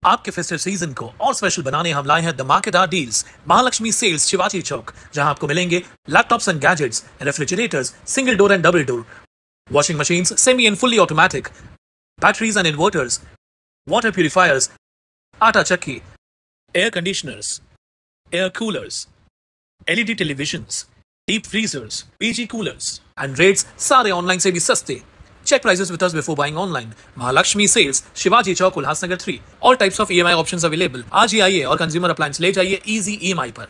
आपके festive season को और स्पेशल बनाने हम लाए हैं धमाकेदार डील्स महालक्ष्मी सेल्स शिवाजी चौक, जहां आपको मिलेंगे laptops and gadgets, refrigerators, single door and double door, washing machines semi and fully automatic, batteries and inverters, water purifiers, आटा चक्की, air conditioners, air coolers, LED televisions, deep freezers, PG coolers and rates सारे online से भी सस्ते। Check prices with us before buying online. Mahalakshmi Sales, Shivaji Chowk, Ulhasnagar 3. All types of EMI options available. आज ही आइए और consumer appliance ले जाइए easy EMI पर।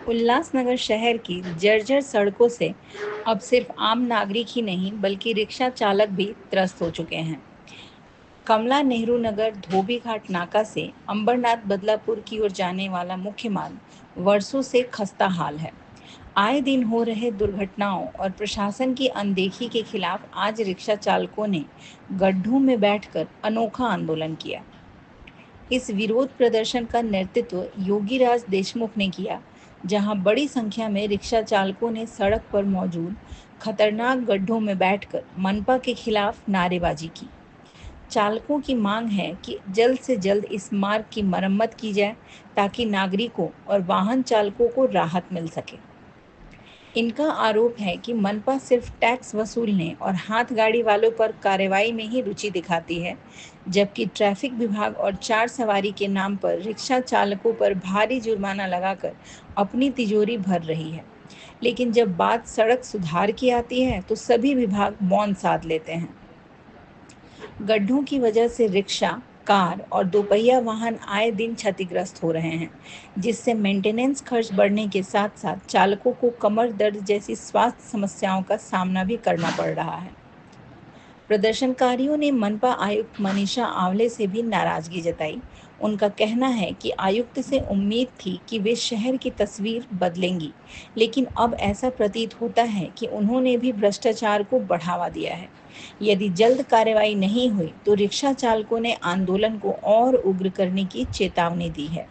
उल्लासनगर शहर की जर्जर सड़कों से अब सिर्फ आम नागरिक ही नहीं बल्कि रिक्शा चालक भी त्रस्त हो चुके हैं। कमला नेहरू नगर धोबी घाट नाका से अंबरनाथ बदलापुर की ओर जाने वाला मुख्य मार्ग वर्षों से खस्ता हाल है। आए दिन हो रहे दुर्घटनाओं और प्रशासन की अनदेखी के खिलाफ आज रिक्शा चालकों ने गड्ढों में बैठकर अनोखा आंदोलन किया। इस विरोध प्रदर्शन का नेतृत्व योगीराज देशमुख ने किया, जहां बड़ी संख्या में रिक्शा चालकों ने सड़क पर मौजूद खतरनाक गड्ढों में बैठकर मनपा के खिलाफ नारेबाजी की। चालकों की मांग है कि जल्द से जल्द इस मार्ग की मरम्मत की जाए ताकि नागरिकों और वाहन चालकों को राहत मिल सके। इनका आरोप है कि मनपा सिर्फ टैक्स वसूलने और हाथ गाड़ी वालों पर कार्रवाई में ही रुचि दिखाती है, जबकि ट्रैफिक विभाग और 4 सवारी के नाम पर रिक्शा चालकों पर भारी जुर्माना लगाकर अपनी तिजोरी भर रही है। लेकिन जब बात सड़क सुधार की आती है तो सभी विभाग मौन साध लेते हैं। गड्ढों की वजह से रिक्शा, कार और दोपहिया वाहन आए दिन क्षतिग्रस्त हो रहे हैं, जिससे मेंटेनेंस खर्च बढ़ने के साथ साथ चालकों को कमर दर्द जैसी स्वास्थ्य समस्याओं का सामना भी करना पड़ रहा है। प्रदर्शनकारियों ने मनपा आयुक्त मनीषा आंवले से भी नाराजगी जताई। उनका कहना है कि आयुक्त से उम्मीद थी कि वे शहर की तस्वीर बदलेंगी, लेकिन अब ऐसा प्रतीत होता है कि उन्होंने भी भ्रष्टाचार को बढ़ावा दिया है। यदि जल्द कार्रवाई नहीं हुई तो रिक्शा चालकों ने आंदोलन को और उग्र करने की चेतावनी दी है।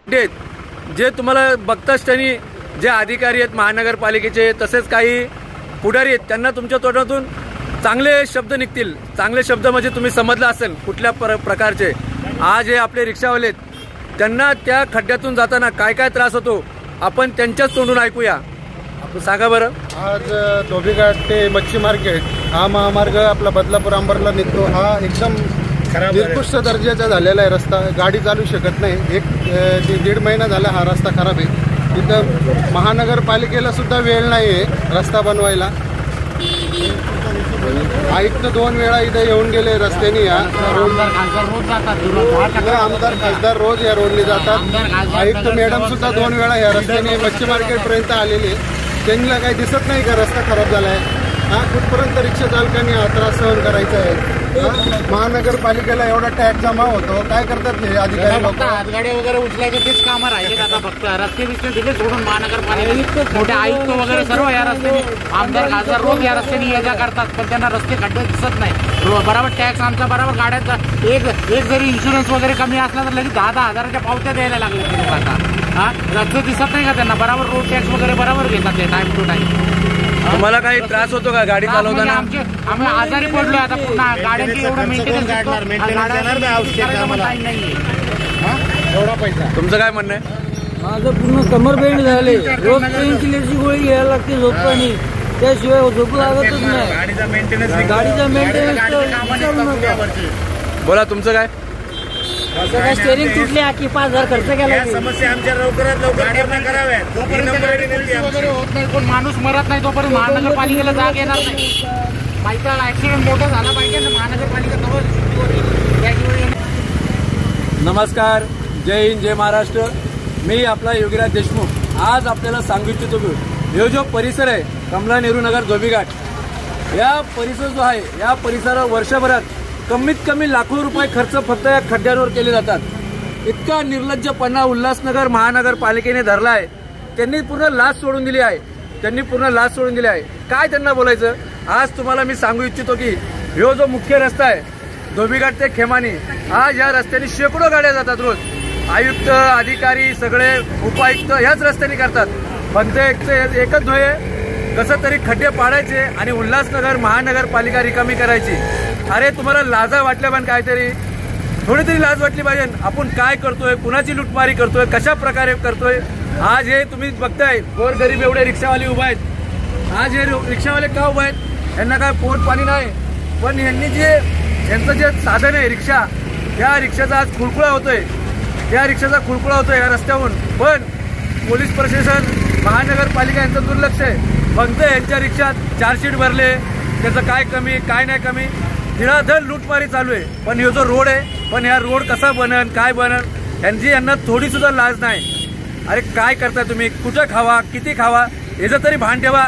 जे तुम्हाला बघताच त्यांनी जे अधिकारी आहेत महानगरपालिकेचे तसेच काही पुढारी आहेत त्यांना तुमच्या तोंडातून चांगले शब्द निघतील। चांगले शब्द म्हणजे तुम्ही समजलं असेल कुठल्या प्रकारचे। आज हे आपले रिक्षावाले त्यांना त्या खड्ड्यातून जाताना काय काय त्रास होतो आपण त्यांच्याच तोंडून ऐकूया। आपण सांगा बरं। आज धोबीघाट ते मच्छी मार्केट हा महामार्ग आपला बदलापूर अंबरला निघतो, हा एकदम निकृष्ट दर्जाचा झालेला आहे रस्ता। गाडी चालू शकत नाही। 1.5 महिना झाला हा रस्ता खराब आहे। इथं महानगरपालिकेला सुद्धा वेळ नाही आहे रस्ता बनवायला। आयुक्त 2 वेळा इथं येऊन गेले रस्त्याने। आमदार खासदार रोज या रोडने जातात। आयुक्त मॅडम सुद्धा 2 वेळा या रस्त्याने मच्छी मार्केट पर्यंत आलेले। त्यांना काही दिसत नाही का रस्ता खराब झाला आहे? कुठपर्यंत रिक्षा चालकांनी हा त्रास सहन करायचा आहे? महानगरपालिकेला एवढा टॅक्स जमा होतो, काय करतात हे अधिकारी लोक? हातगाड्या वगैरे उचलायचे तेच कामं राहिले आता फक्त। रस्ते बिस्ते दिले सोडून महानगरपालिका मोठे आयुक्त वगैरे सर्व या रस्त्याने, आमदार खासदार रोज या रस्त्याने ये जा करतात, पण त्यांना रस्ते खड्डे दिसत नाही। बरोबर टॅक्स आमचा बरोबर गाड्यांचा एक जरी इन्शुरन्स वगैरे कमी असला तर लगेच 10-10 हजाराच्या पावत्या द्यायला लागल्या आता। रस्ते दिसत नाही का त्यांना? बरोबर रोड टॅक्स वगैरे बरोबर घेतात ते टाइम टू टाइम। तुम्हाला काही त्रास होतो का गाडी चालवताना? आम्ही आजारी पडलोय आता पुन्हा गाड्यांची एवढं मेंटेनन्स एवढा पैसा। तुमचं काय म्हणणं आहे? माझं पूर्ण कमर बेंड झाले। रोज पेनकिलरची गोळी घ्यायला लागते झोपताना, त्याशिवाय झोप लागतच नाही। गाडीचा मेंटेनन्स बोला तुमचं काय? स्टेरिंग तुटली, 5,000 खर्च केला। समस्या आमच्या लवकरात लवकर कराव्यात। वगैरे होत नाही, कोण माणूस मरत नाही तोपर्यंत महानगरपालिकेला जाग येणार नाही। बाईकला ऍक्सिडेंट मोठा झाला पाहिजे ना, महानगरपालिका नमस्कार, जय हिंद, जय महाराष्ट्र। मी आपला योगीराज देशमुख। आज आपल्याला सांगू इच्छितो की हे जो परिसर आहे कमला नेहरू नगर धोबीघाट, या परिसर जो आहे या परिसरावर वर्षभरात कमीत कमी लाखो रुपये खर्च फक्त या खड्ड्यांवर केले जातात। इतका निर्लज्जपणा उल्हासनगर महानगरपालिकेने धरला आहे। त्यांनी पूर्ण लाच सोडून दिली आहे। काय त्यांना बोलायचं? आज तुम्हाला मी सांगू इच्छितो की जो मुख्य रस्ता आहे धोबीघाट ते खेमानी, आज या रस्त्याने शेकडो गाड्या जातात रोज। आयुक्त अधिकारी सगळे उपायुक्त ह्याच रस्त्याने करतात, पण ते एकच ध्येय कसं तरी खड्डे पाडायचे आणि उल्हासनगर महानगरपालिका रिकामी करायची। अरे तुम्हाला लाजा वाटल्या पण काहीतरी थोडी तरी लाज वाटली पाहिजे। आपण काय करतोय, कुणाची लुटमारी करतोय, कशा प्रकारे करतोय। आज हे तुम्ही बघताय गोरगरीब एवढे रिक्षावाले उभा आहेत। आज हे रिक्षावाले का उभा आहेत? यांना काय पोट पाणी नाही, पण यांनी यांचं जे साधन आहे रिक्षा, त्या रिक्षाचा आज खुळखुळा होतोय, या रस्त्यावरून। पण पोलीस प्रशासन महानगरपालिका यांचं दुर्लक्ष आहे। फक्त यांच्या रिक्षात 4 सीट भरले, त्याचं काय कमी काय नाही कमी, निराधर लूटमारी चालू आहे। पण हे जो रोड आहे, पण हा रोड कसा बनन काय बनन यांना थोडी सुद्धा लाज नाही। अरे काय करताय तुम्ही? कुठं खावा, किती खावा, याचं तरी भान ठेवा।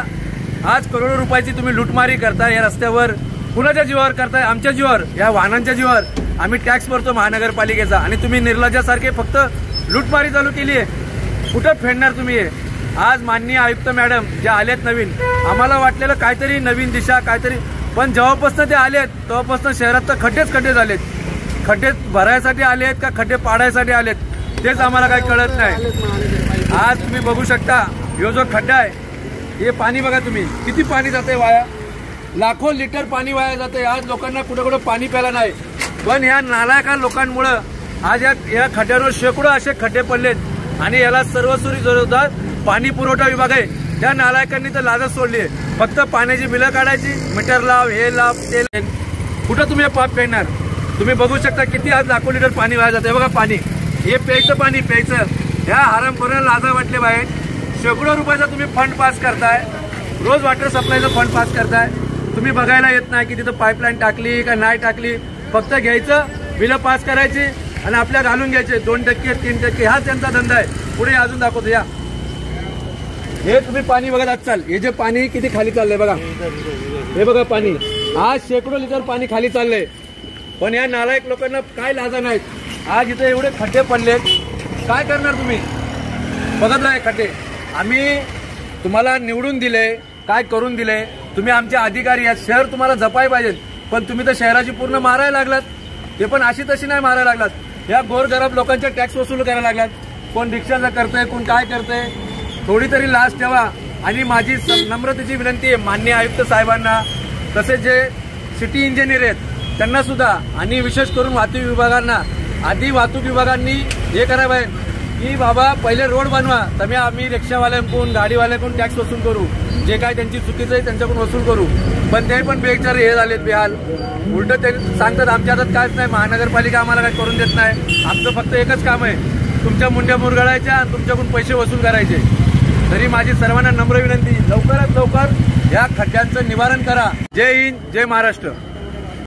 आज करोडो रुपयाची तुम्ही लूटमारी करताय या रस्त्यावर। कुणाच्या जीवावर करताय? आमच्या जीवावर, या वाहनांच्या जीवावर। आम्ही टॅक्स भरतो महानगरपालिकेचा आणि तुम्ही निर्लज्जासारखे फक्त लूटमारी चालू केली आहे। कुठं फेडणार तुम्ही? आज माननीय आयुक्त मॅडम ज्या आलेत नवीन, आम्हाला वाटलेलं काहीतरी नवीन दिशा काहीतरी, पण जेव्हापासून ते आलेत तेव्हापासून शहरात तर खड्डेच झालेत। खड्डे भरायसाठी आलेत का खड्डे पाडायसाठी आलेत तेच आम्हाला काही कळत नाही। आज तुम्ही बघू शकता हे जो खड्डा आहे, हे पाणी बघा तुम्ही किती पाणी जाते वाया, लाखो लिटर पाणी वाया जाते। आज लोकांना कुठं पाणी प्यायला नाही, पण या नालायका लोकांमुळं आज या खड्ड्यांवर शेकडो असे खड्डे पडलेत आणि याला सर्वस्वी जबाबदार पाणी पुरवठा विभाग आहे। त्या नालायकांनी तर लाजच सोडली आहे। फक्त पाण्याची बिलं काढायची, मीटर लाव, हे लाव, ते कुठं तुम्ही पाप फेडणार? तुम्ही बघू शकता किती आज लाखो लिटर पाणी वाया जाते। बघा पाणी, हे प्यायचं पाणी प्यायचं, ह्या हरामखोरांना लाजा वाटले पाहिजे। शेकडो रुपयाचा तुम्ही फंड पास करताय, रोज वॉटर सप्लायचा फंड पास करताय। तुम्ही बघायला येत नाही की तिथं पाईपलाईन टाकली का नाही टाकली, फक्त घ्यायचं, बिलं पास करायची आणि आपल्या घालून घ्यायचे 2% 3%, हा त्यांचा धंदा आहे। पुढे अजून दाखवतो या, हे तुम्ही पाणी बघत आजकाल, हे जे पाणी किती खाली चाललंय बघा, हे बघा पाणी, आज शेकडो लिटर पाणी खाली चाललंय। पण या नालायक लोकांना काय लाजा नाहीत। आज इथे एवढे खड्डे पडलेत, काय करणार तुम्ही? बघत नाही खड्डे, आम्ही तुम्हाला निवडून दिले, काय करून दिले, तुम्ही आमचे अधिकारी आहात, शहर तुम्हाला जपाय पाहिजे, पण तुम्ही तर शहराची पूर्ण मारायला लागलात। ते पण अशी तशी नाही मारायला लागलात, या गोरगरीब लोकांचे टॅक्स वसूल करायला लागलात। कोण रिक्षाचं करतंय, कोण काय करतंय, थोडी तरी लाज ठेवा। आणि माझी नम्रतेची विनंती आहे माननीय आयुक्त साहेबांना, तसेच जे सिटी इंजिनियर आहेत त्यांना सुद्धा, आणि विशेष करून वाहतूक विभागांना, आधी वाहतूक विभागांनी हे करायला पाहिजे की बाबा पहिले रोड बनवा, तर आम्ही रिक्षावाल्यांकडून गाडीवाल्यांकडून टॅक्स वसूल करू, जे काय त्यांची चुकीचं आहे त्यांच्याकडून वसूल करू। पण ते पण बेचारे हे झालेत बेहाल, उलट ते सांगतात आमच्या हातात काहीच नाही, महानगरपालिका आम्हाला काही करून देत नाही, आमचं फक्त एकच काम आहे तुमच्या मुंड्या मुरगळायच्या आणि तुमच्याकडून पैसे वसूल करायचे। तरी माझी सर्वांना नम्र विनंती, लवकरात लवकर या खड्ड्यांचं निवारण करा। जय हिंद, जय महाराष्ट्र।